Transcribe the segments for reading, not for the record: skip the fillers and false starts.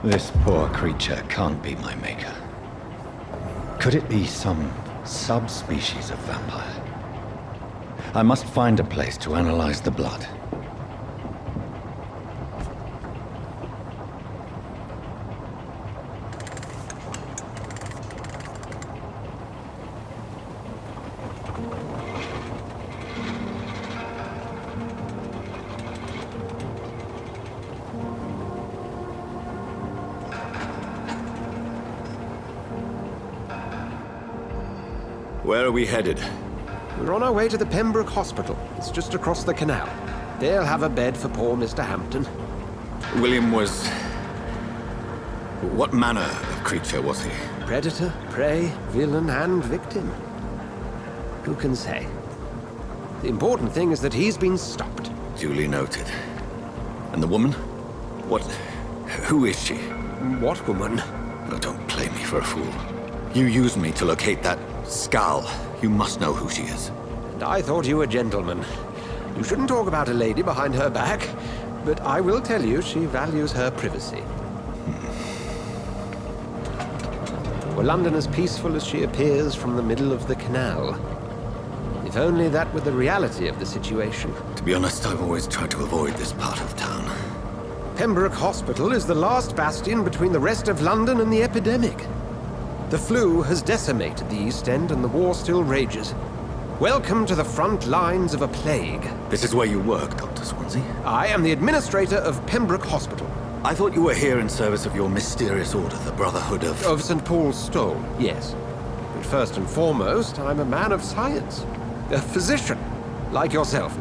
This poor creature can't be my maker. Could it be some subspecies of vampire? I must find a place to analyze the blood. Where are we headed? We're on our way to the Pembroke Hospital. It's just across the canal. They'll have a bed for poor Mr. Hampton. William was... What manner of creature was he? Predator, prey, villain, and victim. Who can say? The important thing is that he's been stopped. Duly noted. And the woman? What... Who is she? What woman? Oh, don't play me for a fool. You used me to locate that Skal. You must know who she is. And I thought you a gentleman. You shouldn't talk about a lady behind her back, but I will tell you she values her privacy. Were London as peaceful as she appears from the middle of the canal? If only that were the reality of the situation. To be honest, I've always tried to avoid this part of town. Pembroke Hospital is the last bastion between the rest of London and the epidemic. The flu has decimated the East End and the war still rages. Welcome to the front lines of a plague. This is where you work, Dr. Swansea? I am the administrator of Pembroke Hospital. I thought you were here in service of your mysterious order, the Brotherhood of... Of St. Paul's Stone, yes. But first and foremost, I'm a man of science. A physician, like yourself,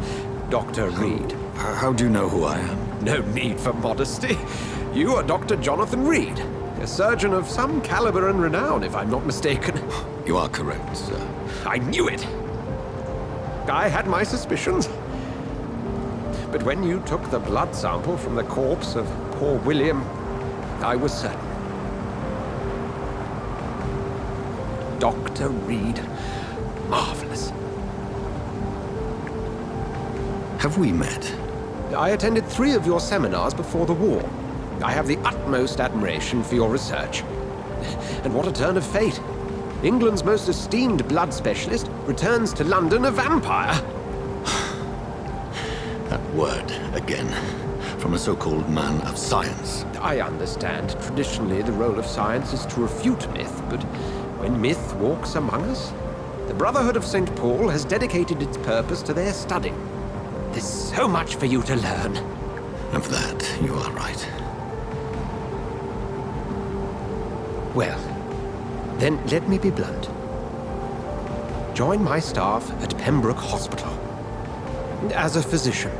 Dr. Reed. How do you know who I am? No need for modesty. You are Dr. Jonathan Reed, a surgeon of some caliber and renown, if I'm not mistaken. You are correct, sir. I knew it! I had my suspicions. But when you took the blood sample from the corpse of poor William, I was certain. Dr. Reed. Marvelous. Have we met? I attended 3 of your seminars before the war. I have the utmost admiration for your research. And what a turn of fate. England's most esteemed blood specialist returns to London a vampire. That word, again. From a so-called man of science. I understand. Traditionally, the role of science is to refute myth, but when myth walks among us, the Brotherhood of St. Paul has dedicated its purpose to their study. There's so much for you to learn. Of that, you are right. Well, then let me be blunt. Join my staff at Pembroke Hospital. As a physician.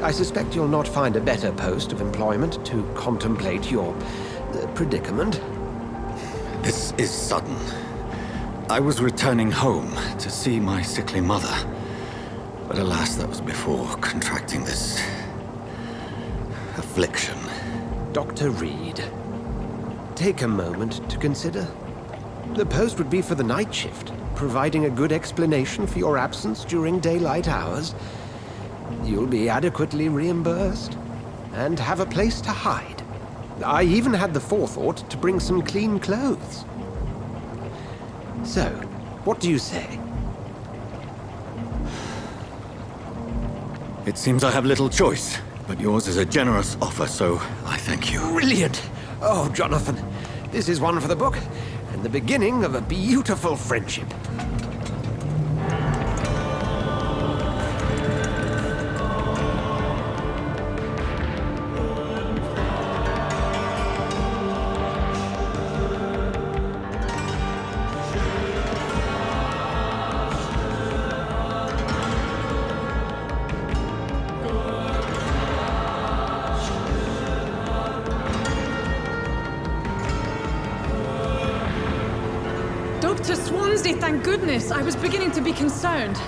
I suspect you'll not find a better post of employment to contemplate your predicament. This is sudden. I was returning home to see my sickly mother. But alas, that was before contracting this... affliction. Dr. Reed, take a moment to consider. The post would be for the night shift, providing a good explanation for your absence during daylight hours. You'll be adequately reimbursed, and have a place to hide. I even had the forethought to bring some clean clothes. So, what do you say? It seems I have little choice, but yours is a generous offer, so I thank you. Brilliant! Oh, Jonathan, this is one for the book, and the beginning of a beautiful friendship. Dr. Swansea, thank goodness. I was beginning to be concerned.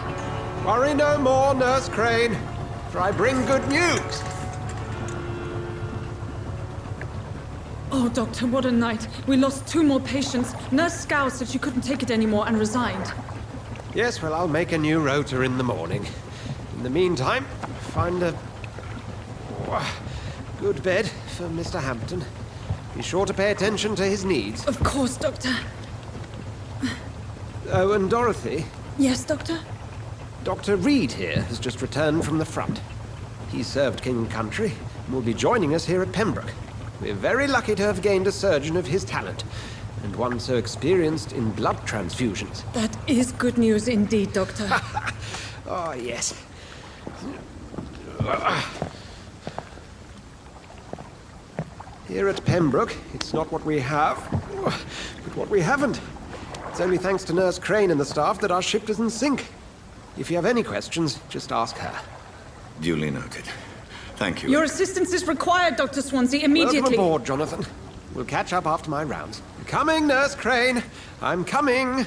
Worry no more, Nurse Crane, for I bring good news. Oh, Doctor, what a night. We lost 2 more patients. Nurse Scow said she couldn't take it anymore and resigned. Yes, well, I'll make a new rota in the morning. In the meantime, find a good bed for Mr. Hampton. Be sure to pay attention to his needs. Of course, Doctor. Oh, and Dorothy, Yes, Doctor? Dr. Reed here has just returned from the front. He served King and Country and will be joining us here at Pembroke. We're very lucky to have gained a surgeon of his talent, and one so experienced in blood transfusions. That is good news indeed, Doctor. Oh, yes. Here at Pembroke, it's not what we have, but what we haven't. It's only thanks to Nurse Crane and the staff that our ship doesn't sink. If you have any questions, just ask her. Duly noted. Thank you. Your assistance is required, Dr. Swansea, Welcome immediately. aboard, Jonathan. We'll catch up after my rounds. Coming, Nurse Crane. I'm coming.